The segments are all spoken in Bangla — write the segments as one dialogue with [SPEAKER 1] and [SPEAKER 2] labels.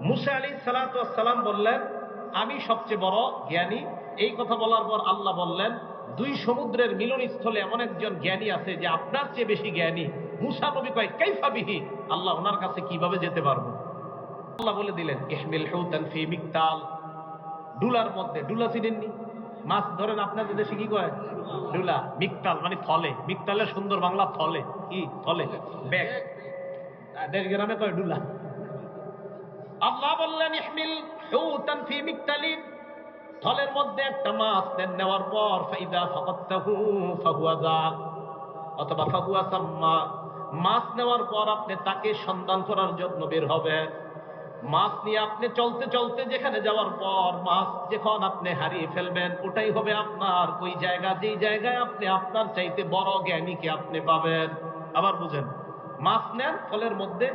[SPEAKER 1] মুসা আলাইহিস সালাতু ওয়াস সালাম বললেন, আমি সবচেয়ে বড় জ্ঞানী। এই কথা বলার পর আল্লাহ বললেন, দুই সমুদ্রের মিলনস্থলে এমন একজন জ্ঞানী আছে যে আপনার চেয়ে বেশি জ্ঞানী। মুসা নবী কয়, কাইফা বিহি, আল্লাহ ওনার কাছে কিভাবে যেতে পারবো? আল্লাহ বলে দিলেন, ইহমিল হুতান ফি মিকতাল, ডুলার মধ্যে। ডুলা চিনেননি? মাছ ধরেন আপনাদের দেশে কি কয়? ডুলা। মিকতাল মানে থলে। মিকতালের সুন্দর বাংলা থলে। কি থলে? ব্যাগ। দেশ গ্রামে কয় ডুলা। আল্লাহ বললেন, ইহমিল হুতান ফি মিকতালিন, থলের মধ্যে একটা মাছ নেন, নেওয়ার পর ফাইদা ফাকাত্তাহু ফাহুয়া যাক, অথবা ফাহুয়া সাম্মা, মাছ নেওয়ার পর আপনি তাকে সন্ধান করার জন্য বের হবে। মাছ নিয়ে আপনি চলতে চলতে যেখানে যাওয়ার পর মাছ যখন আপনি হারিয়ে ফেলবেন, ওটাই হবে আপনার ওই জায়গা, যেই জায়গায় আপনি আপনার চাইতে বড় জ্ঞানীকে আপনি পাবেন। আবার বুঝেন, মাছ নেন, ফলের মধ্যে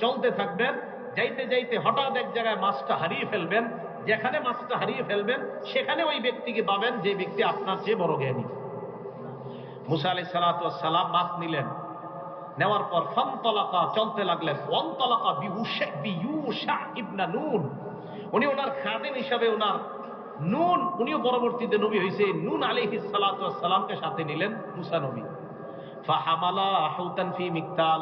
[SPEAKER 1] চলতে থাকবেন, যাইতে যাইতে হঠাৎ এক জায়গায় মাছটা হারিয়ে ফেলবেন। যেখানে মাছটা হারিয়ে ফেলবেন সেখানে ওই ব্যক্তিকে পাবেন যে ব্যক্তি আপনার চেয়ে বড় জ্ঞানী। মুসা আলাইহিস সালাতু ওয়াস সালাম মাছ নিলেন, নেওয়ার পর ফানতালাকা, চলতে লাগলেন। ওয়ানতালাকা বিইউশা ইবনে নুন, উনি ওনার খাদেম হিসাবে ওনার নুন, উনিও পরবর্তীতে নবী হয়েছে, নুন আলাইহিস সালাতু ওয়াস সালামকে সাথে নিলেন মুসা নবী। ফাহামালা হুতান ফি মিকতাল,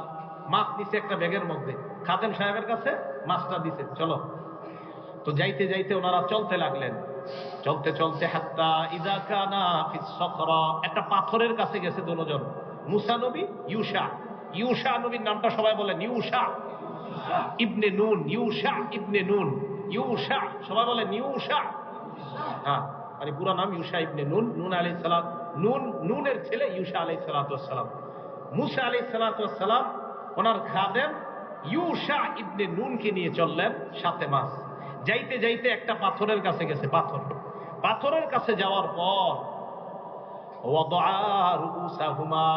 [SPEAKER 1] মাছ নিছে একটা ব্যাগের মধ্যে, খাদেম সাহেবের কাছে মাছটা দিছে, চলো। তো যাইতে যাইতে ওনারা চলতে লাগলেন, চলতে চলতে হাত্তা ইযা কানা ফিস সখরা, একটা পাথরের কাছে গেছে দুজন, মুসা নবী, ইউশা। ইউশা নবীর নামটা সবাই বলেন, ইউশা ইবনে নুন, ইউশা ইবনে নুন, ইউশা সবাই বলেন ইউশা। হ্যাঁ, মানে পুরো নাম ইউশা ইবনে নুন। নুন আলাইহিস সালাম, নুন, নুনের ছেলে ইউশা আলাইহিস সালাতু ওয়াস সালাম। মুসা আলাইহিস সালাতু ওয়াস সালাম ওনার খাদেম ইউশা ইবনে নুনকে নিয়ে চললেন, সাথে মাছ। যাইতে যাইতে একটা পাথরের কাছে গেছে, পাথর। পাথরের কাছে যাওয়ার পর ওয়াদআ রুউসাহুমা,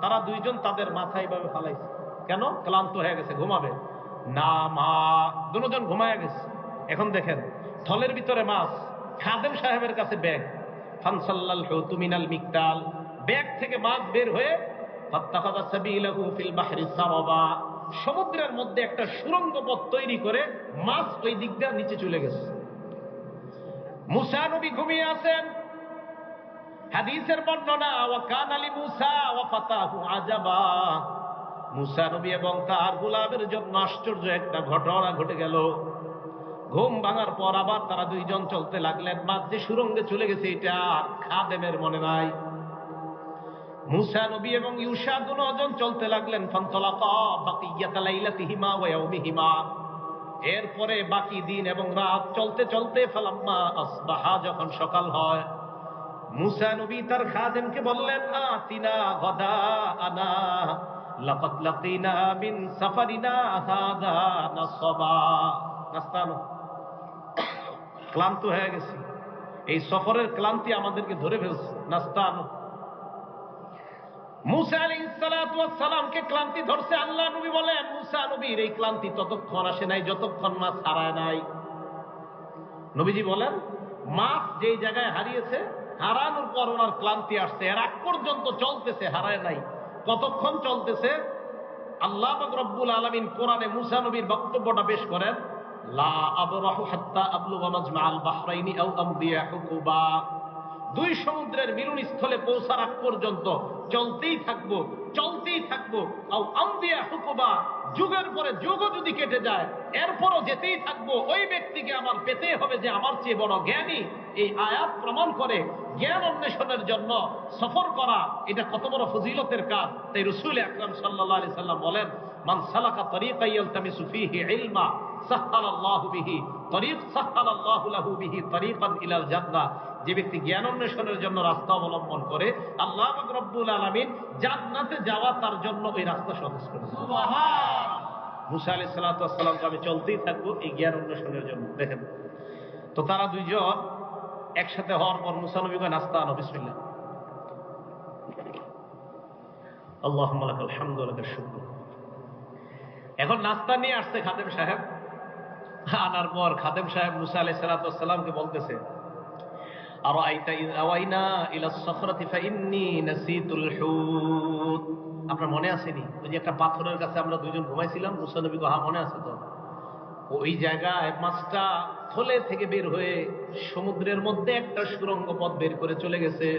[SPEAKER 1] তারা দুইজন তাদের মাথা এইভাবে ফালাইছে। কেন? ক্লান্ত হয়ে গেছে, ঘুমাবে না। মা দুজন ঘুমায়া গেছে। এখন দেখেন, থলের ভিতরে মাছ, খাদেম সাহেবের কাছে ব্যাগ। ফানসাল্লাল হুতু মিনাল মিকতাল, ব্যাগ থেকে মাছ বের হয়ে ফাত্তাখাযা সাবিলাহু ফিল বাহরি সারাবা, সমুদ্রের মধ্যে একটা সুড়ঙ্গ পথ তৈরি করে মাছ ওই দিক দিয়ে নিচে চলে গেছে। মুসা নবী ঘুমিয়ে আছেন। হাদিসের বর্ণনা, ওয়া কানা লি মুসা ওয়া ফাতাহু আজাবা, মুসা নবী এবং তার গোলামের জন্য আশ্চর্য একটা ঘটনা ঘটে গেল। ঘুম ভাঙার পর আবার তারা দুইজন চলতে লাগলেন। মাছ যে সুরঙ্গে চলে গেছে এটা খাদেমের মনে নাই। মুসা নবী এবং ইউশা দুজন চলতে লাগলেন। ফানতালাকা বাকিয়াতা লাইলাতিহিমা ওয়া ইয়াউমিহিমা, এরপরে বাকি দিন এবং রাত চলতে চলতে ফালাম্মা আসবাহা, যখন সকাল হয়, মুসা নবী তার খাদেমকে বললেন, আতিনা গাদা আনা লাকাদ লাকিনা মিন সাফারিনা হাযা নাসাবা, নাস্তা আনো, ক্লান্ত হয়ে গেছি, এই সফরের ক্লান্তি আমাদেরকে ধরে ফেলছে, নাস্তা আনো। মুসা আলাইহিস সালাতু ওয়াস সালামকে ক্লান্তি ধরছে। আল্লাহ নবী বলেন, মুসা নবীর এই ক্লান্তি ততক্ষণ আসে নাই যতক্ষণ মাছ হারায় নাই। নবীজি বলেন, মাছ যেই জায়গায় হারিয়েছে, হারানোর পর ওনার ক্লান্তি আসছে, এর আগ পর্যন্ত চলতেছে, হারায় নাই। কতক্ষণ চলতেছে? আল্লাহ পাক রব্বুল আলামিন কোরআনে মুসা নবীর বক্তব্যটা পেশ করেন, লা আবরাহু হাত্তা আবলুগা মাজমাআল বাহরাইনি আও আমদিয়া হুকুবা, দুই সমুদ্রের মিলনস্থলে পৌঁছার আগ পর্যন্ত চলতেই থাকবো, চলতেই থাকবো। আও আমদিয়া হুকুবা, যুগের পরে যুগও যদি কেটে যায় এরপরও যেতেই থাকবো। ওই ব্যক্তিকে আমার পেতে হবে যে আমার চেয়ে বড় জ্ঞানী। এই আয়াত প্রমাণ করে জ্ঞান অন্বেষণের জন্য সফর করা এটা কত বড় ফজিলতের কাজ। তাই রাসূল আকরাম সাল্লাল্লাহু আলাইহি সাল্লাম বলেন, মান সালাকা তরিকান ইয়ালতামিসু ফীহি ইলমা সাহহালাল্লাহু বিহি তরিক সাহহালাল্লাহু লাহু বিহি তরিকান ইলাল জান্নাহ, যে ব্যক্তি জ্ঞান অন্বেষণের জন্য রাস্তা অবলম্বন করে আল্লাহ পাক রব্বুল আলামিন জান্নাতে যাওয়া তার জন্য ওই রাস্তা সহজ করে দেন। সুবহানাল্লাহ। মুসা আলাইহিস সালাতু ওয়াস সালাম আমি চলতেই থাকবো এই জ্ঞান অন্বেষণের জন্য। দেখেন তো, তারা দুইজন একসাথে হওয়ার পর মুসা নবী কয়, নাস্তা আনো, বিসমিল্লাহ। আল্লাহুম্মা লাকাল হামদু ওয়া লাকাশ শুকর। এখন নাস্তা নিয়ে আসছে খাদেম সাহেব। আনার পর খাদেম সাহেব মুসা আলাইহিস সালাতু ওয়াস সালামকে বলতেছে, আরাআইতা ইয আওয়াইনা ইলা সখরাতি ফাইন্নী নাসিতুল হুত, আপনার মনে আসেনি ওই যে একটা পাথরের কাছে আমরা দুইজন ঘুমাইছিলাম? মুসা নবী কয়, হ্যাঁ মনে আছে তো। ওই জায়গায় মাছটা থলে থেকে বের হয়ে সমুদ্রের মধ্যে একটা সুড়ঙ্গ পথ বের করে চলে গেছে।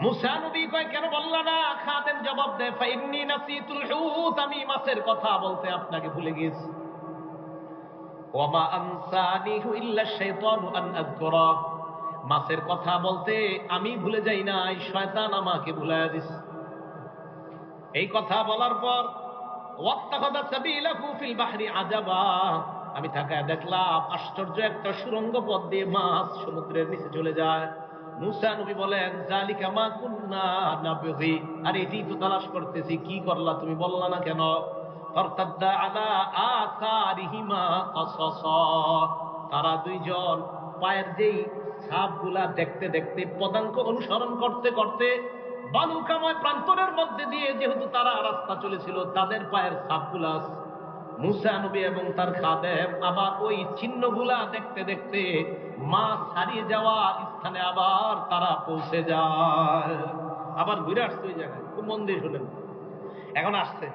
[SPEAKER 1] মুসা নবী কয়, কেন বললা না? খাদেম জবাব দেয়, ফাইন্নী নাসিতুল হুত, আমি মাছের কথা বলতে আপনাকে ভুলে গেছি। ওয়ামা আনসানিহু ইল্লা শাইতানু আন আযকুরা, মাছের কথা বলতে আমি ভুলে যাই না, শয়তান আমাকে ভুলাইয়া দিছে। এই কথা বলার পর ওয়াত্তাখাযা সাবিলাহু ফিল বাহরি আজাবা, আমি তাকায় দেখলাম আশ্চর্য একটা সুড়ঙ্গ পথ দিয়ে মাছ সমুদ্রের নিচে চলে যায়। মুসা নবী বলেন, যালিকা মা কুন্না নাবগি, আর এটি তো তালাশ করতেছি, কি করলা তুমি বললা না কেন? ফারতাদ্দা আলা আসারিহিমা কাসাসা, তারা দুইজন পায়ের যেই ছাপগুলা দেখতে দেখতে পদাঙ্ক অনুসরণ করতে করতে বালুকাময় প্রান্তরের মধ্যে দিয়ে যেহেতু তারা রাস্তা চলেছিল, তাদের পায়ের ছাপগুলা মুসা নবী এবং তার খাদেম আবার ওই চিহ্নগুলা দেখতে দেখতে মাছ হারিয়ে যাওয়া স্থানে আবার তারা পৌঁছে যায়। আবার ঘুরে আসছে ওই জায়গায়, খুব মন দিয়ে শুনেন। এখন আসছে,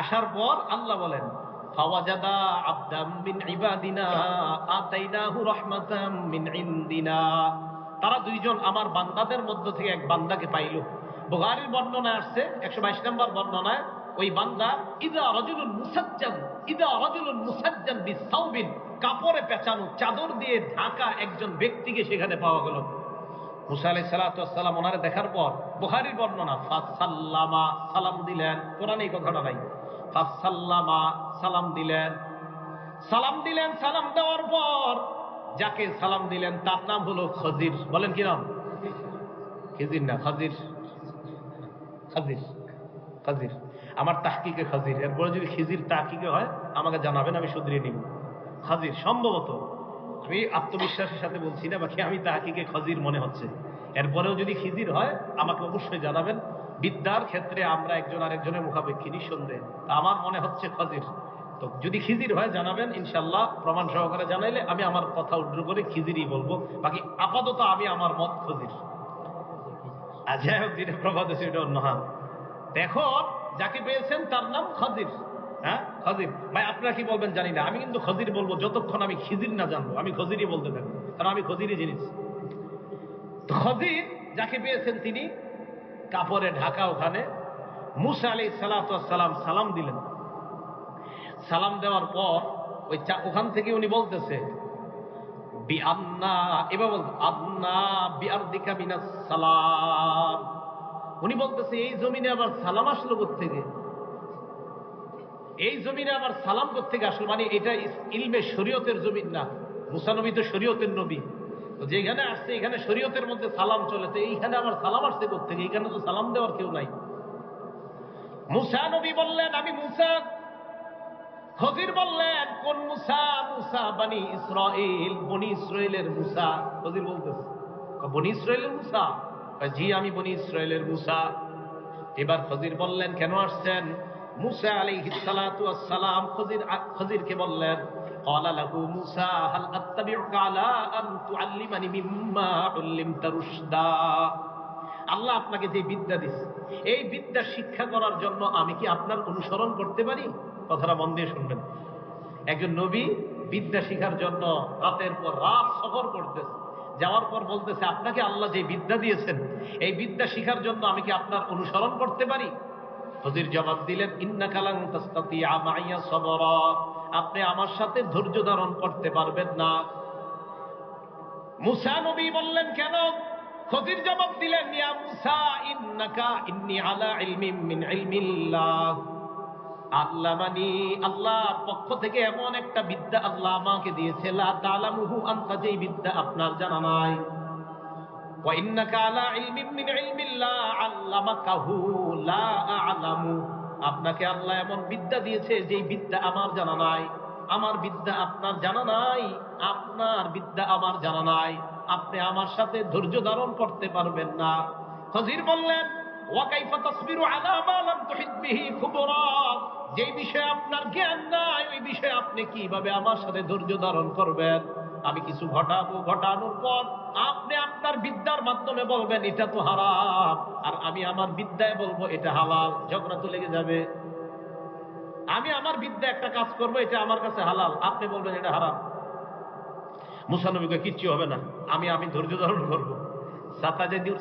[SPEAKER 1] আসার পর আল্লাহ বলেন, ফাওয়াজাদা আবদাম মিন ইবাদিনা আতাইনাহু রাহমাতাম মিন ইনদিনা, তারা দুইজন আমার বান্দাদের মধ্য থেকে এক বান্দাকে পাইল। বুখারীর বর্ণনায় আসছে 122 নম্বর বর্ণনায়, ওই বান্দা ইদা রাজুলুন মুসাজ্জান বিসাউবিন, কাপড়ে পেঁচানো চাদর দিয়ে ঢাকা একজন ব্যক্তিকে সেখানে পাওয়া গেল। মুসা আলাইহিস সালাতু ওয়াস সালাম ওনারে দেখার পর বুখারীর বর্ণনা, ফাসাল্লামা, সালাম দিলেন। কোরআনে এই কথাটা নাই। ফাসাল্লামা, সালাম দিলেন। সালাম দেওয়ার পর যাকে সালাম দিলেন তার নাম হলো খজির। বলেন কি নাম? খিজির না, খজির। খাজির আমার তাহকিকে খাজির, এরপরে যদি খিজির তাহকিকে হয় আমাকে জানাবেন, আমি শুধরিয়ে নিব। খাজির সম্ভবত, আমি আত্মবিশ্বাসের সাথে বলছি না, বাকি আমি তাহকিকে খাজির মনে হচ্ছে। এরপরেও যদি খিজির হয় আমাকে অবশ্যই জানাবেন। বিদ্যার ক্ষেত্রে আমরা একজন আরেকজনের মুখাপেক্ষী, নিঃসন্দেহে। আমার মনে হচ্ছে খাজির, তো যদি খিজির হয় জানাবেন, ইনশাল্লাহ প্রমাণ সহকারে জানাইলে আমি আমার কথা উদ্র করে খিজিরই বলবো। বাকি আপাতত আমি আমার মত খজির। যাই হোক, যেটা প্রবাদ সেটা অন্য। হ্যাঁ, এখন যাকে পেয়েছেন তার নাম খজির। হ্যাঁ, খজির ভাই, আপনারা কি বলবেন জানি না, আমি কিন্তু খজির বলবো যতক্ষণ আমি খিজির না জানবো। আমি খজিরই বলতে থাকবো, কারণ আমি খজিরই জিনিস। খজির যাকে পেয়েছেন তিনি কাপড়ে ঢাকা। ওখানে মুসা আলাইহিস সালাতু ওয়াস সালাম সালাম দিলেন। সালাম দেওয়ার পর ওই ওখান থেকে উনি বলতেছে, বিআন্না, এবার বলতে আদনা বিআরদিকা মিনাস সালাম, উনি বলতেছে এই জমিনে আবার সালাম আসলো কোত্থেকে? এই জমিনে আবার সালাম কোত্থেকে আসলো? মানে এটা ইলমে শরীয়তের জমিন না, মুসা নবী তো শরীয়তের নবী, তো যেখানে আসছে এখানে শরীয়তের মধ্যে সালাম চলেছে, এইখানে আবার সালাম আসছে কোত্থেকে? এখানে তো সালাম দেওয়ার কেউ নাই। মুসা নবী বললেন, আমি মুসা। খজির বললেন, কোন মুসা? মুসা বনি ইসরাইল, বনি ইসরাইলের মুসা। খজির বলতেছে, বনি ইসরাইলের মুসা? জি, আমি বনি ইসরাইলের মুসা। এবার খজির বললেন, কেন আসছেন? মুসা আলাইহিস সালাতু ওয়াস সালাম খজিরকে বললেন, ক্বালা লাহু মুসা হাল আত্তাবিউকা আলা আন তুআল্লিমানি মিম্মা উল্লিমতা রুশদা, আল্লাহ আপনাকে যে বিদ্যা দিয়েছে এই বিদ্যা শিক্ষা করার জন্য আমি কি আপনার অনুসরণ করতে পারি? কথাটা মন দিয়ে শুনবেন। একজন নবী বিদ্যা শিখার জন্য রাতের পর রাত সফর করতেছে, যাওয়ার পর বলতেছে, আপনাকে আল্লাহ যে বিদ্যা দিয়েছেন এই বিদ্যা শিখার জন্য আমি কি আপনার অনুসরণ করতে পারি? খজির জবাব দিলেন, ইন্নাকা লান তাসতাতিয়া মাইয়া সাবরা, আপনি আমার সাথে ধৈর্য ধারণ করতে পারবেন না। মুসা নবী বললেন, কেন? খজির জবাব দিলেন, ইয়া মুসা ইন্নাকা ইন্নী আলা ইলমিন মিন ইলমিল্লাহ, আল্লাহ মানি আল্লাহর পক্ষ থেকে এমন একটা বিদ্যা আল্লাহ আমাকে দিয়েছে, লা তালামুহু আনতা, যেই বিদ্যা আপনার জানা নাই। ওয়া ইন্নাকা আলা ইলমিন মিন ইলমিল্লাহ আল্লামাকাহু লা আ'লামু, আপনাকে আল্লাহ এমন বিদ্যা দিয়েছে যেই বিদ্যা আমার জানা নাই। আমার বিদ্যা আপনার জানা নাই, আপনার বিদ্যা আমার জানা নাই, আপনি আমার সাথে ধৈর্য ধারণ করতে পারবেন না। খজির বললেন, ওয়া কাইফা তাসবিরু আলা মা লাম তুহিত বিহি খুবরা, যেই বিষয়ে আপনার জ্ঞান নাই ওই বিষয়ে আপনি কিভাবে আমার সাথে ধৈর্য ধারণ করবেন? আমি কিছু ঘটাবো, ঘটানোর পর আপনি আপনার বিদ্যার মাধ্যমে বলবেন এটা তো হারাম, আর আমি আমার বিদ্যায় বলবো এটা হালাল, ঝগড়া তো লেগে যাবে। আমি আমার বিদ্যা একটা কাজ করবো, এটা আমার কাছে হালাল, আপনি বলবেন এটা হারাম। মুসা নবীকে কিচ্ছু হবে না, আমি আমি ধৈর্য ধারণ করবো।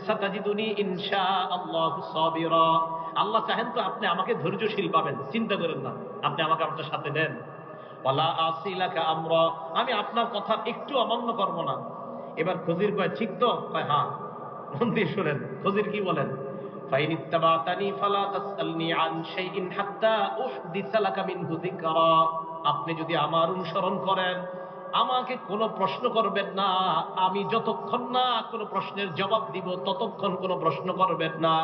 [SPEAKER 1] সাতাজিদুনি ইনশাআল্লাহু সাবিরা। আল্লাহ চাহেন তো আপনি আমাকে ধৈর্যশীল পাবেন, চিন্তা করেন না, আপনি আমাকে আপনার সাথে নেন। ওয়ালা আসিলাকা আমরা, আমি আপনার কথা একটু অমান্য করব না। এবার খজির কয় ঠিক তো? কয় হ্যাঁ। মন দিয়ে শুনেন খজির কি বলেন। ফাইন ইত্তাবাতানি ফালা তাসআলনি আন শাইইন হাত্তা উহদিসা লাকা মিনহু যিকরা। আপনি যদি আমার অনুসরণ করেন, আমাকে কোনো প্রশ্ন করবেন না, আমি যতক্ষণ না কোনো প্রশ্নের জবাব দিব ততক্ষণ কোনো প্রশ্ন করবেন না।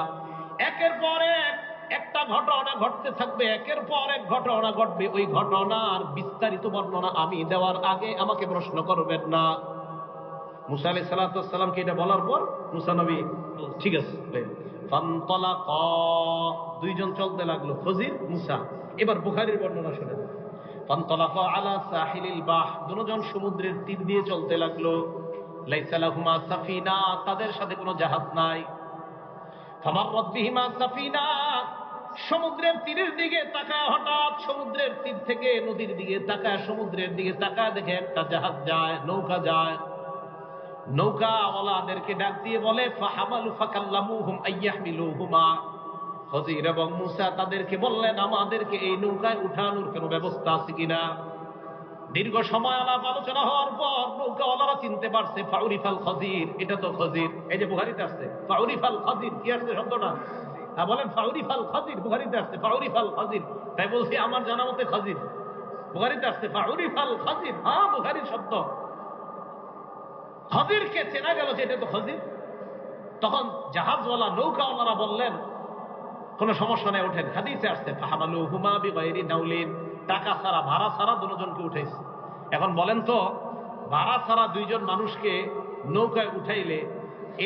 [SPEAKER 1] একের পর এক একটা ঘটনা ঘটতে থাকবে, একের পর এক ঘটনা ঘটবে, ওই ঘটনার বিস্তারিত বর্ণনা আমি দেওয়ার আগে আমাকে প্রশ্ন করবেন না। মুসা আলাইহিস সালামকে এটা বলার পর মুসা নবী ঠিক আছে। ফানতালাকা, দুইজন চলতে লাগলো, খজির মুসা। এবার বুখারীর বর্ণনা শুনেন। ফানতালাকা আলা সাহিলিল বাহ, দুজন সমুদ্রের তীর দিয়ে চলতে লাগলো। লাইসা লাহুমা সাফিনা, তাদের সাথে কোনো জাহাজ নাই। ফামাররাত বিহিমা সাফিনা, সমুদ্রের তীরের দিকে তাকায়, হঠাৎ সমুদ্রের তীর থেকে নদীর দিকে তাকায়, সমুদ্রের দিকে তাকায়, দেখে একটা জাহাজ যায়, নৌকা যায়। নৌকাওয়ালাদেরকে ডাক দিয়ে বলে ফাহামালু ফাকাল্লামুহুম আইয়াহমিলুহুমা। খজির এবং মুসা তাদেরকে বললেন আমাদেরকে এই নৌকায় উঠানোর কোনো ব্যবস্থা আছে কিনা। দীর্ঘ সময় আলাপ আলোচনা হওয়ার পর নৌকাওয়ালারা চিনতে পারছে ফাউরিফাল খজির, এটা তো খজির। এই যে বুখারীতে আসছে ফাউরিফাল খজির, কি আসছে শব্দটা? বলেন ফাউরিফাল খজির, বুখারীতে আসছে ফাউরিফাল খজির। তাই বলছি আমার জানা মতে খজির, বুখারীতে আসছে ফাউরিফাল খজির। হ্যাঁ, বুখারীর শব্দ। খজিরকে চেনা গেল যে এটা তো খজির। তখন জাহাজওয়ালা নৌকাওয়ালারা বললেন কোন সমস্যা নেই, ওঠেন। হাদিসে আসছে ফাহামালুহুমা বিগাইরি নাউলিন, টাকা ছাড়া, ভাড়া ছাড়া দুজনকে উঠাইছে। এখন বলেন তো, ভাড়া ছাড়া দুইজন মানুষকে নৌকায় উঠাইলে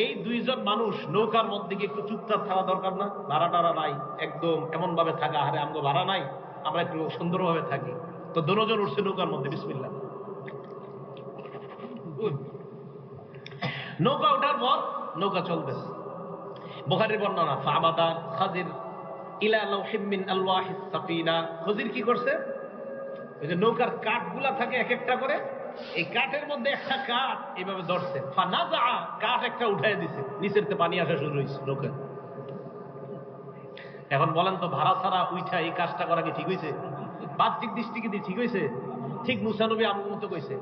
[SPEAKER 1] এই দুইজন মানুষ নৌকার মধ্যে গিয়ে একটু চুপচাপ থাকা দরকার না? ভাড়া টাড়া নাই, একদম এমন ভাবে থাকা, আরে আমগো ভাড়া নাই, আমরা একটু সুন্দরভাবে থাকি। তো দুজন উঠছে নৌকার মধ্যে, বিসমিল্লাহ। নৌকা ওঠার পর নৌকা চলতেছে। বুখারীর বর্ণনা ফাবাদা খাজির ইলা লাউহিম মিন আলওয়াহিস সাফিনা। খজির কি করছে? ওই যে নৌকার কাঠগুলা থাকে এক একটা করে, এই কাঠের মধ্যে একটা কাঠ এইভাবে ধরছে, ফানাজা, কাঠ একটা উঠায় দিছে, নিচের থেকে পানি আসা শুরু হয়েছে নৌকা। এখন বলেন তো, ভাড়া ছাড়া উঠা এই কাজটা করা কি ঠিক হয়েছে? বাহ্যিক দৃষ্টিকে দিয়ে ঠিক হয়েছে? ঠিক মুসা নবী আমার মতো কইছে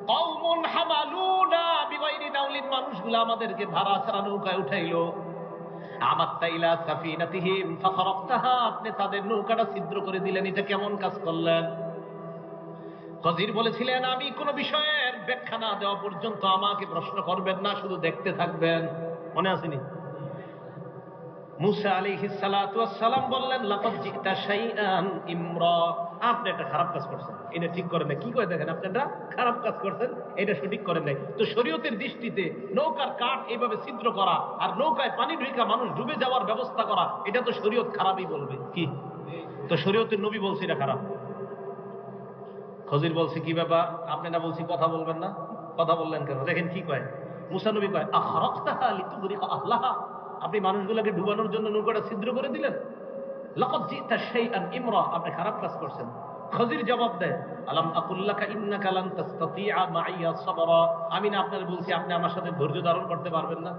[SPEAKER 1] কওমুন হামালুনা বিগাইরি নাউলিন, মানুষগুলো আমাদেরকে ভাড়া ছাড়া নৌকায় উঠাইলো। আমাত্তা ইলা সাফিনাতিহিম ফাখারাকতাহা, আপনি তাদের নৌকাটা ছিদ্র করে দিলেন, এটা কেমন কাজ করলেন? খজির বলেছিলেন আমি কোন বিষয়ের ব্যাখ্যা না দেওয়া পর্যন্ত আমাকে প্রশ্ন করবেন না, শুধু দেখতে থাকবেন। মনে আসেনি? মুসা আলাইহিস সালাতু ওয়াস সালাম বললেন লাকাদ জিতা শাইআন ইমরা, আপনি একটা খারাপ কাজ করছেন, এটা ঠিক করেন না। কি করে দেখেন, আপনি একটা খারাপ কাজ করছেন, এটা সঠিক করেন নাই। তো শরীয়তের দৃষ্টিতে নৌকার কাঠ এইভাবে ছিদ্র করা আর নৌকায় পানি ঢুকা মানুষ ডুবে যাওয়ার ব্যবস্থা করা, এটা তো শরীয়ত খারাপই বলবে। কি তো শরীয়তের নবী বলছে এটা খারাপ। খজির বলছে কি ব্যাপার, আপনি না বলছি কথা বলবেন না, কথা বললেন কেন? দেখেন কি কয়, মুসা নবী কয় আখরাকতাহা লিতুগরিকা আহলাহা, আপনি মানুষগুলোকে ডুবানোর জন্য নৌকাটা ছিদ্র করে দিলেন। লাকাদ জিতা শাইআন ইমরা, আপনি খারাপ কাজ করছেন। খজির জবাব দেয় আলাম আকুল লাকা ইন্নাকা লান তাসতাতিআ মাইয়া সাবরা, আমি না আপনার বলছি আপনি আমার সাথে ধৈর্য ধারণ করতে পারবেন না?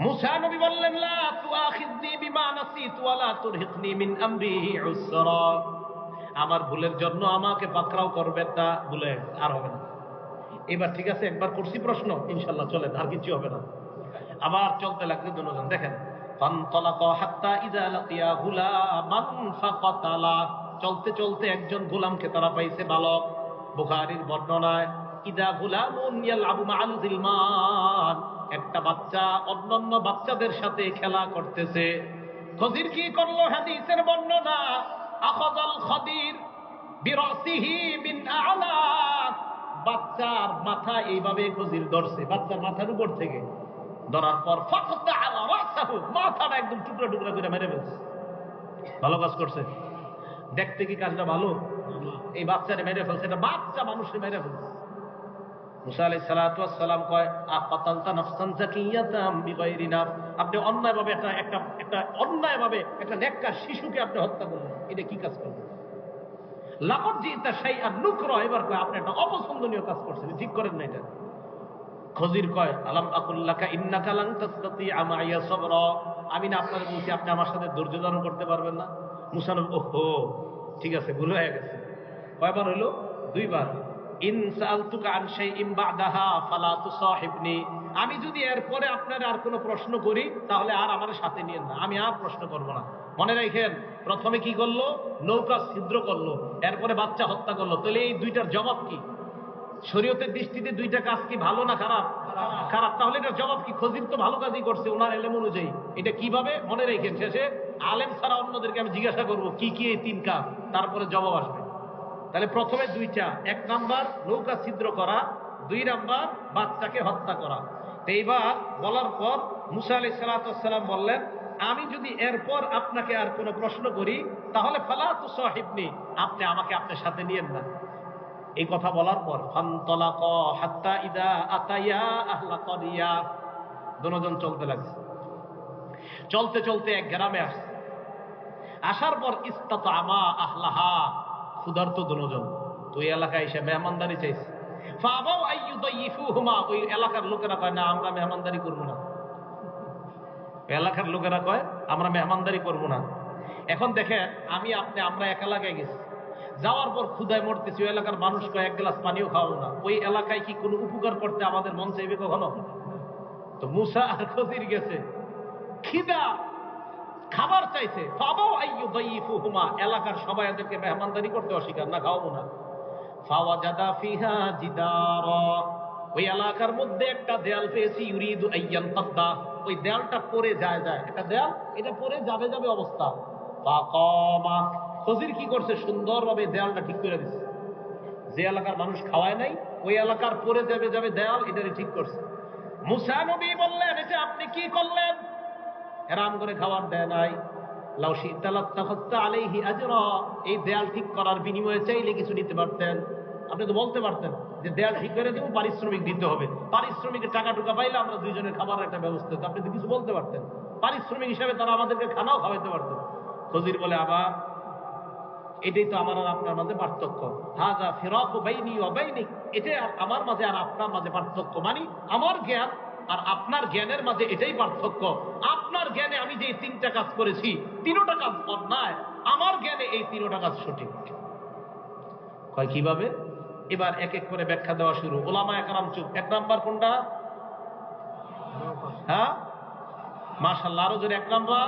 [SPEAKER 1] মুসা নবী বললেন লা তুআখিযনি বিমা নাসিতু ওয়া লা তুরহিকনি মিন আমরি উসরা, আমার ভুলের জন্য আমাকে পাকড়াও করবেন না, ভুলে আর হবে না। এবার ঠিক আছে, একবার করছি প্রশ্ন, ইনশাআল্লাহ চলেন, আর কিছু হবে না। আবার চলতে লাগছে দুজন। দেখেন ফানতালাকা হাত্তা ইযা লাকিয়া গুলামান ফাকাতালা, চলতে চলতে একজন গোলামকে তারা পাইছে, বালক। বুখারীর বর্ণনায় ইযা গুলামুন ইয়ালআবু মাআল জিলমান, একটা বাচ্চা অন্যান্য বাচ্চাদের সাথে খেলা করতেছে। খজির কি করলো? হাদিসের বর্ণনা আখাযাল খদির বিরাসিহি মিন আ'লা, বাচ্চার মাথা এইভাবে খজির ধরছে, বাচ্চার মাথার উপর থেকে ধরার পর ফাকতা আলা রাসাহু, মাথাটা একদম টুকরা টুকরা করে মেরে ফেলছে। ভালো কাজ করছে। দেখতে কি কাজটা ভালো? এই বাচ্চারে মেরে ফেলছে, এটা বাচ্চা মানুষে মেরে ফেলছে। মুসা আলাইহিস সালাতু ওয়াস সালাম কয় আকাতালতা নাফসান যাকিয়াতাম বিগাইরি নাফস, আপনি অন্যায়ভাবে একটা অন্যায়ভাবে একটা নেককার শিশুকে আপনি হত্যা করলেন, এটা কি কাজ করলেন? লাকদ জিতা শাইআন নুকরা, এবার কয় আপনি একটা অপছন্দনীয় কাজ করছেন, ঠিক করেন না এটা। খজির কয় আলাম আকুল লাকা ইন্নাকা লান তাসতাতিআ মাইয়া সাবরা, আমি না আপনারে বলছি আপনি আমার সাথে ধৈর্য ধারণ করতে পারবেন না? মুসা নবী ওহো ঠিক আছে, ভুল হয়ে গেছে। কয়বার হলো? দুইবার। ইন সাআলতুকা আন শাইইন বা'দাহা ফালা তুসাহিবনি, আমি যদি এরপরে আপনার আর কোনো প্রশ্ন করি তাহলে আর আমার সাথে নিয়েন না, আমি আর প্রশ্ন করব না। মনে রাখেন, প্রথমে কি করলো? নৌকা ছিদ্র করলো, এরপরে বাচ্চা হত্যা করলো। তাহলে এই দুইটার জবাব কি? শরীয়তের দৃষ্টিতে দুইটা কাজ কি ভালো না খারাপ? খারাপ। তাহলে এটার জবাব কি? খজির তো ভালো কাজই করছে ওনার এলেম অনুযায়ী। এটা কিভাবে? মনে রেখেন, শেষে আলেম ছাড়া অন্যদেরকে আমি জিজ্ঞাসা করবো কি কি এই তিন কাজ, তারপরে জবাব আসবে। তাহলে প্রথমে দুইটা, এক নাম্বার নৌকা ছিদ্র করা, দুই নাম্বার বাচ্চাকে হত্যা করা। তো এইবার বলার পর মুসা আলাইহিস সালাম বললেন, আমি যদি এরপর আপনাকে আর কোনো প্রশ্ন করি তাহলে ফালা তুসাহিবনি, আপনি আমাকে আপনার সাথে নিয়েন না। এই কথা বলার পর ফানতালাকা হাত্তা ইযা আতায়া আহলা ক্বরিয়া, দুজন চলতে লাগছে। চলতে চলতে এক গ্রামে আসছে। আসার পর ইস্তাতামা আহলাহা, ক্ষুধার্ত দুজন তো এই এলাকায় এসে মেহমানদারি চাইছে। ফাআবাউ আইয়ুদাইফুহুমা, ওই এলাকার লোকেরা কয় না আমরা মেহমানদারি করব না। এলাকার লোকেরা কয় আমরা মেহমানদারি করব না। এখন দেখেন, আমরা এক এলাকায় গেছি, যাওয়ার পর ক্ষুধায় মরতেছি, ওই এলাকার মানুষ কয় এক গ্লাস পানিও খাওয়াবো না। ওই এলাকায় কি কোনো উপকার করতে আমাদের মন চাইবে কখনো? তো মুসা আর খজির গেছে, খিদা, খাবার চাইছে। ফাবাউ আইয়ুদাইফুহুমা, এলাকার সবাই এদেরকে মেহমানদারি করতে অস্বীকার, না খাওয়াবো না। ফাওয়াজাদা ফিহা জিদারা, ওই এলাকার মধ্যে একটা দেয়াল পেয়েছি, ইউরিদু আইয়ান তাদ্দা, ওই দেয়ালটা পড়ে যায়, একটা দেয়াল, এটা পড়ে যাবে অবস্থা। ফাকামা, খজির কি করছে? সুন্দরভাবে দেয়ালটা ঠিক করে দিচ্ছে। যে এলাকার মানুষ খাওয়ায় নাই, ওই এলাকার পড়ে যাবে দেয়াল, এটারে ঠিক করছে। মুসা নবী বললেন, এটা আপনি কি করলেন? এরাম করে খাবার দেয় নাই। লাউ শি'তা লাত্তাখাযতা আলাইহি আজরা, এই দেয়াল ঠিক করার বিনিময়ে চাইলে কিছু নিতে পারতেন। আপনি তো বলতে পারতেন যে দেয়াল ঠিক করে দেবো, পারিশ্রমিক দিতে হবে, পারিশ্রমিকের টাকা টুকা পাইলে আমরা দুইজনের খাবারের একটা ব্যবস্থা হতো। আপনি তো কিছু বলতে পারতেন, পারিশ্রমিক হিসাবে তারা আমাদেরকে খানাও খাওয়াইতে পারতেন। খজির বলে, আবার এটাই তো আমার আর আপনার মাঝে পার্থক্য। হাযা ফিরাকু বাইনি ওয়া বাইনিক, এটা আমার মাঝে আর আপনার মাঝে পার্থক্য, মানে আমার জ্ঞান আর আপনার জ্ঞানের মাঝে এটাই পার্থক্য। আপনার জ্ঞানে আমি যে তিনটা কাজ করেছি, তিনটা কাজ অন্যায়, আমার জ্ঞানে এই তিনটা কাজ সঠিক। কয় কিভাবে? এবার এক এক করে ব্যাখ্যা দেওয়া শুরু। ওলামায়ে কেরাম চুপ। এক নাম্বার কোনটা? হ্যাঁ, মাশাআল্লাহ, আরো জোরে এক নাম্বার।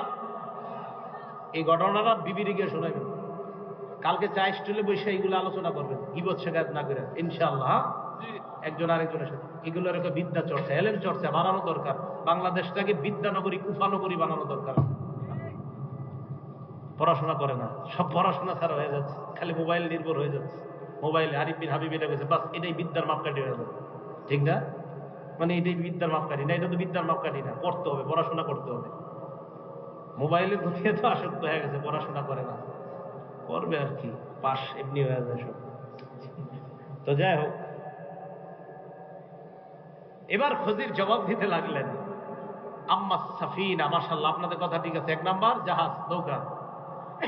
[SPEAKER 1] এই ঘটনাটা বিবির গিয়ে শোনাবেন, কালকে চা স্টলে বসে এইগুলো আলোচনা করবেন, গীবত শেখায়ত না করে ইনশাআল্লাহ। একজন আরেকজনের সাথে এগুলোর একটা বিদ্যা চর্চা, এলেম চর্চা বাড়ানো দরকার। বাংলাদেশটাকে বিদ্যানগরী, কুফানগরী বানানো দরকার। পড়াশোনা করে না, সব পড়াশোনা ছাড়া হয়ে যাচ্ছে, খালি মোবাইল নির্ভর হয়ে যাচ্ছে। মোবাইলে আরিফ বিন হাবিব এটা গেছে, বাস এটাই বিদ্যার মাপকাঠি হয়ে যাবে, ঠিক না? মানে এটাই বিদ্যার মাপকাঠি না, এটা তো বিদ্যার মাপকাঠি না। পড়তে হবে, পড়াশোনা করতে হবে। মোবাইলের প্রতি তো আসক্ত হয়ে গেছে, পড়াশোনা করে না, করবে আর কি, পাশ এমনি হয়ে যায় সব। তো যাই হোক, এবার খজির জবাব দিতে লাগলেন, আম্মা সাফিনা, মাশাআল্লাহ আপনাদের কথা ঠিক আছে। এক নাম্বার জাহাজ, নৌকা।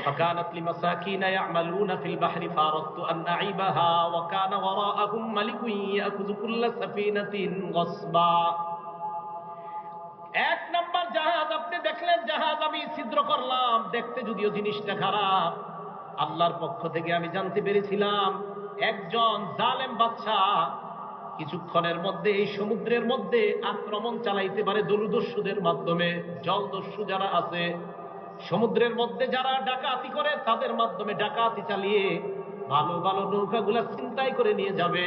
[SPEAKER 1] فكانت لمساكين يعملون في البحر فأردت أن أعيبها وكان وراءهم ملك يأخذ كل سفينة غصبا। এক নাম্বার জাহাজ, আপনি দেখলেন জাহাজ আমি ছিদ্র করলাম, দেখতে যদিও জিনিসটা খারাপ, আল্লাহর পক্ষ থেকে আমি জানতে পেরেছিলাম একজন জালেম বাদশা কিছুক্ষণের মধ্যে এই সমুদ্রের মধ্যে আক্রমণ চালাইতে পারে জলদস্যুদের মাধ্যমে। জলদস্যু যারা আছে সমুদ্রের মধ্যে, যারা ডাকাতি করে, তাদের মাধ্যমে ডাকাতি চালিয়ে ভালো ভালো নৌকাগুলা ছিনতাই করে নিয়ে যাবে।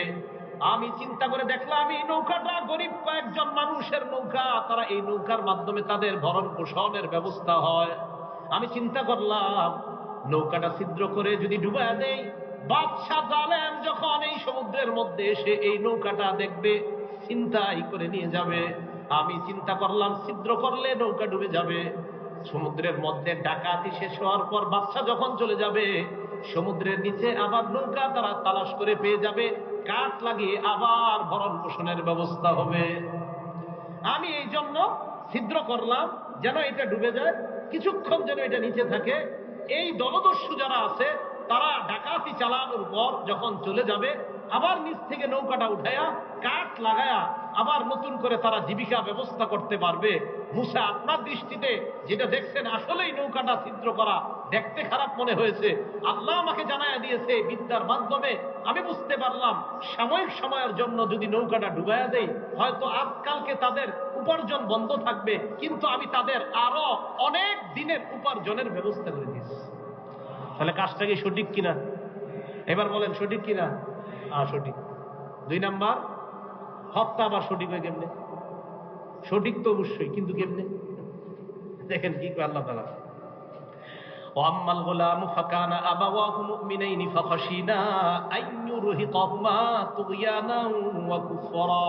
[SPEAKER 1] আমি চিন্তা করে দেখলাম এই নৌকাটা গরিব কয়েকজন মানুষের নৌকা, তারা এই নৌকার মাধ্যমে তাদের ভরণ পোষণের ব্যবস্থা হয়। আমি চিন্তা করলাম নৌকাটা ছিদ্র করে যদি ডুবাইয়া দেই, বাদশা জালেম যখন এই সমুদ্রের মধ্যে এসে এই নৌকাটা দেখবে, ছিনতাই করে নিয়ে যাবে। আমি চিন্তা করলাম ছিদ্র করলে নৌকা ডুবে যাবে। সমুদ্রের মধ্যে ডাকাতি শেষ হওয়ার পর বাদশা যখন চলে যাবে, সমুদ্রের নিচে আবার নৌকা তারা তালাশ করে পেয়ে যাবে, কাঠ লাগিয়ে আবার ভরণ পোষণের ব্যবস্থা হবে। আমি এই জন্য ছিদ্র করলাম যেন এটা ডুবে যায়, কিছুক্ষণ যেন এটা নিচে থাকে। এই দলদস্যু যারা আছে তারা ডাকাতি চালানোর পর যখন চলে যাবে, আবার নিচ থেকে নৌকাটা উঠায়া কাঠ লাগায়া আবার নতুন করে তারা জীবিকা ব্যবস্থা করতে পারবে। মুসা, আপনার দৃষ্টিতে যেটা দেখছেন আসলেই নৌকাটা ছিদ্র করা দেখতে খারাপ মনে হয়েছে, আল্লাহ আমাকে জানায়া দিয়েছে বিদ্যার মাধ্যমে, আমি বুঝতে পারলাম সাময়িক সময়ের জন্য যদি নৌকাটা ডুবাইয়া দেই হয়তো আজকালকে তাদের উপার্জন বন্ধ থাকবে, কিন্তু আমি তাদের আরো অনেক দিনের উপার্জনের ব্যবস্থা করে দিয়েছি। তাহলে কাজটা কি সঠিক কিনা? এবার বলেন সঠিক কিনা? সঠিক। 2 নাম্বার, হত্যা আবার সঠিক হয় কেমনে? সঠিক তো অবশ্যই, কিন্তু কেমনে? দেখেন কি করে আল্লাহ তাআলা, ওয়াম্মাল গুলামু ফাকানা আবাওয়াহু মুমিনাইনি ফাখাশিনা আন ইউরহিকাহুমা তুগয়ানান ওয়া কুফরা।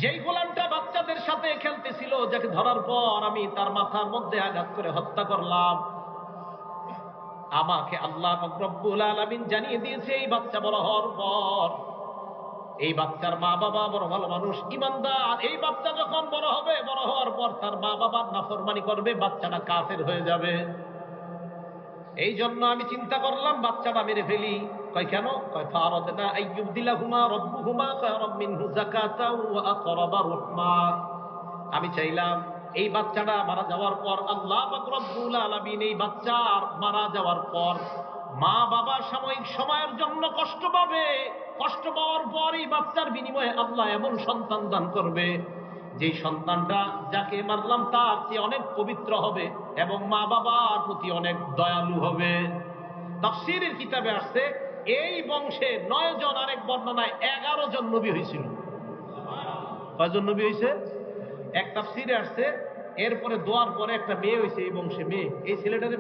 [SPEAKER 1] যেই গোলামটা বাচ্চাদের সাথে খেলতেছিল, যাকে ধরার পর আমি তার মাথার মধ্যে আঘাত করে হত্যা করলাম, আমাকে আল্লাহ রব্বুল আলামিন জানিয়ে দিয়েছে এই বাচ্চা বড় হওয়ার পর, এই বাচ্চার মা বাবা বড় ভালো মানুষ, ইমানদার, এই বাচ্চা যখন বড় হবে, বড় হওয়ার পর তার মা বাবার নাফরমানি করবে, বাচ্চাটা কাফের হয়ে যাবে। এই জন্য আমি চিন্তা করলাম বাচ্চাটা মেরে ফেলি। কয় কেন? কয় ফারাদনা আইয়ুবদিলাহুমা রাব্বুহুমা খায়রাম মিনহু যাকাতাও ওয়া আকরাবা রহমা। আমি চাইলাম এই বাচ্চাটা মারা যাওয়ার পর আল্লাহ পাক রব্বুল আলামিন এই বাচ্চার মারা যাওয়ার পর মা বাবা সাময়িক সময়ের জন্য কষ্ট পাবে, কষ্ট পাওয়ার পর এই বাচ্চার বিনিময়ে আল্লাহ এমন সন্তান দান করবে যে সন্তানটা যাকে মারলাম তার চেয়ে অনেক পবিত্র হবে এবং মা বাবার প্রতি অনেক দয়ালু হবে। তাফসীরের কিতাবে আসছে এই বংশে 9 জন, আরেক বর্ণনায় 11 জন নবী হয়েছিল। কয়জন নবী হয়েছে? এক তাফসীরে আসছে এরপরে দোয়ার পরে একটা মেয়ে হয়েছে এই বংশে, মেয়ে। এই ছেলেটারে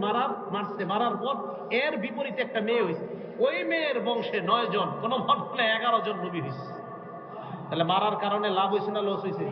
[SPEAKER 1] মারছে, মারার পর এর বিপরীতে একটা মেয়ে হয়েছে, ওই মেয়ের বংশে 9 জন, কোন বর্ণনায় 11 জন নবী হয়েছে। তাহলে মারার কারণে লাভ হয়েছে না লস হয়েছে?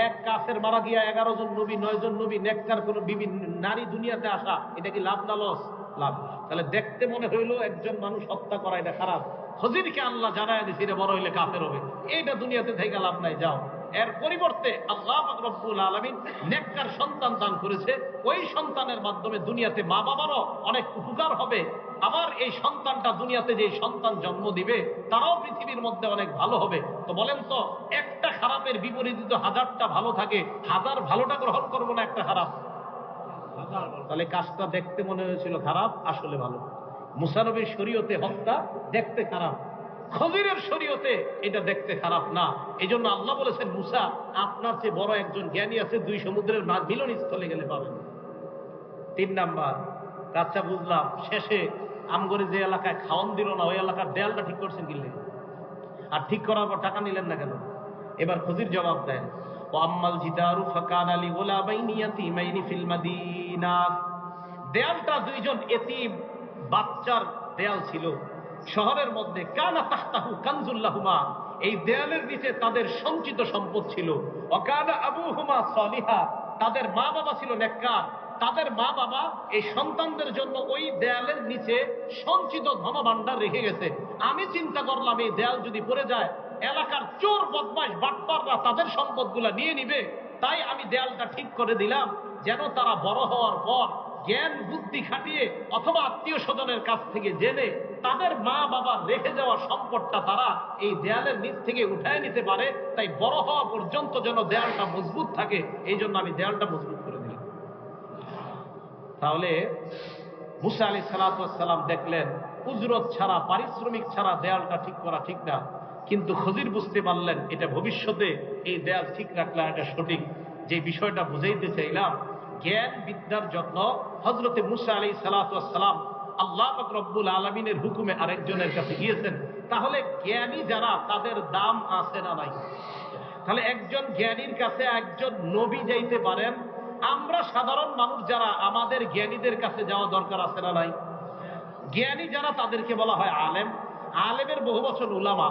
[SPEAKER 1] এক কাফের মারা গিয়া 11 জন নবী, 9 জন নবী, নেককার কোন বিবি নারী দুনিয়াতে আসা, এটা কি লাভ না লস? লাভ। তাহলে দেখতে মনে হইলো একজন মানুষ হত্যা করা এটা খারাপ, খজিরকে আল্লাহ জানায় দিছে এটা বড় হইলে কাফের হবে, এইটা দুনিয়াতে থেকে লাভ নাই, যাও। এর পরিবর্তে আল্লাহ পাক রব্বুল আলামিন নেককার সন্তান দান করেছে, ওই সন্তানের মাধ্যমে দুনিয়াতে মা বাবারও অনেক উপকার হবে, আবার এই সন্তানটা দুনিয়াতে যে সন্তান জন্ম দিবে তারাও পৃথিবীর মধ্যে অনেক ভালো হবে। তো বলেন তো, একটা খারাপের বিপরীতে তো 1000টা ভালো থাকে, 1000 ভালোটা গ্রহণ করবো না একটা খারাপ? তাহলে কাজটা দেখতে মনে হয়েছিল খারাপ, আসলে ভালো। মুসা নবীর শরীয়তে হত্যা দেখতে খারাপ, খজিরের শরীয়তে এটা দেখতে খারাপ না। এই জন্য আল্লাহ বলেছেন মুসা, আপনার চেয়ে বড় একজন জ্ঞানী আছে, 2 সমুদ্রের মিলনস্থলে গেলে পাবেন। 3 নাম্বার, আচ্ছা বুঝলাম, শেষে আমগরে যে এলাকায় খাওয়ান দিল না, ওই এলাকার দেয়ালটা ঠিক করছেন কিনলে, আর ঠিক করার পর টাকা নিলেন না কেন? এবার খজির জবাব দেন, ও আম্মাল জিদারু ফাকানা লিগুলামাইনি ইয়াতীমাইনি ফিল মাদিনা। দেয়ালটা 2 জন এতিম বাচ্চার দেয়াল ছিল শহরের মধ্যে। কানা তাহতাহু কানজুল লাহুমা, এই দেয়ালের নিচে তাদের সঞ্চিত সম্পদ ছিল। ওয়াকানা আবুহুমা সালিহা, তাদের মা বাবা ছিল নেককার। তাদের মা বাবা এই সন্তানদের জন্য ওই দেয়ালের নিচে সঞ্চিত ধনভাণ্ডার রেখে গেছে। আমি চিন্তা করলাম এই দেয়াল যদি পড়ে যায় এলাকার চোর বদমাশ বাটপাররা তাদের সম্পদগুলা নিয়ে নিবে, তাই আমি দেয়ালটা ঠিক করে দিলাম যেন তারা বড় হওয়ার পর জ্ঞান বুদ্ধি খাটিয়ে অথবা আত্মীয় স্বজনের কাছ থেকে জেনে তাদের মা বাবার রেখে যাওয়া সম্পদটা তারা এই দেয়ালের নিচ থেকে উঠায় নিতে পারে। তাই বড় হওয়া পর্যন্ত যেন দেয়ালটা মজবুত থাকে, এই জন্য আমি দেয়ালটা মজবুত করে দিলাম। তাহলে মুসা আলাইহিস সালাতু ওয়াস সালাম দেখলেন উজরত ছাড়া, পারিশ্রমিক ছাড়া দেয়ালটা ঠিক করা ঠিক না, কিন্তু খজির বুঝতে পারলেন এটা ভবিষ্যতে এই দেয়াল ঠিক রাখলে এটা সঠিক। যে বিষয়টা বুঝাইতে চাইলাম, জ্ঞান বিদ্যার জন্য হযরতে মুসা আলাইহিস সালাতু ওয়াস সালাম আল্লাহ পাক রব্বুল আলামিনের হুকুমে আরেকজনের কাছে গিয়েছেন। তাহলে জ্ঞানী যারা তাদের দাম আছে না নাই? তাহলে একজন জ্ঞানীর কাছে একজন নবী যাইতে পারেন, আমরা সাধারণ মানুষ যারা আমাদের জ্ঞানীদের কাছে যাওয়া দরকার আছে না নাই? জ্ঞানী যারা তাদেরকে বলা হয় আলেম, আলেমের বহু বচন উলামা।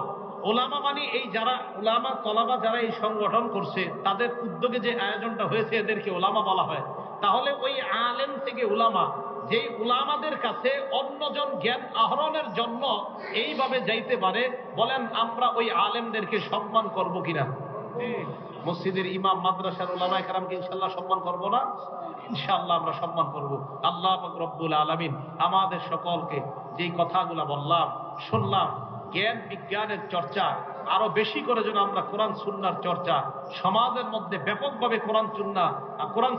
[SPEAKER 1] ওলামা মানে এই যারা উলামা তলাবা যারা এই সংগঠন করছে তাদের উদ্যোগে যে আয়োজনটা হয়েছে এদেরকে ওলামা বলা হয়। তাহলে ওই আলেম থেকে উলামা, যেই উলামাদের কাছে অন্যজন জ্ঞান আহরণের জন্য এইভাবে যাইতে পারে, বলেন আমরা ওই আলেমদেরকে সম্মান করব কিনা? মসজিদের ইমাম, মাদ্রাসার উলামায়ে কেরামকে ইনশাআল্লাহ সম্মান করব না? ইনশাআল্লাহ আমরা সম্মান করব। আল্লাহ পাক রব্বুল আলামিন আমাদের সকলকে যেই কথাগুলো বললাম, শুনলাম, জ্ঞান বিজ্ঞানের চর্চা আরো বেশি করে যেন আমরা কোরআন সুন্নাহর চর্চা সমাজের মধ্যে ব্যাপকভাবে কোরআন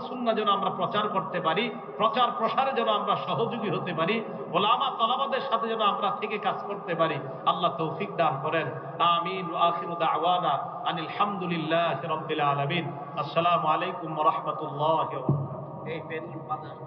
[SPEAKER 1] সুন্নাহ যেন আমরা প্রচার করতে পারি, প্রচার প্রসারে যেন আমরা সহযোগী হতে পারি, ওলামা তলাবাদের সাথে যেন আমরা থেকে কাজ করতে পারি। আল্লাহ তৌফিক দান করেন। আমিন। ওয়া আখিরু দাওয়ানা আনিল হামদুলিল্লাহি রাব্বিল আলামিন। আসসালামু আলাইকুম ওয়া রাহমাতুল্লাহি ওয়া বারাকাতুহু।
[SPEAKER 2] এই বেলুন বাজার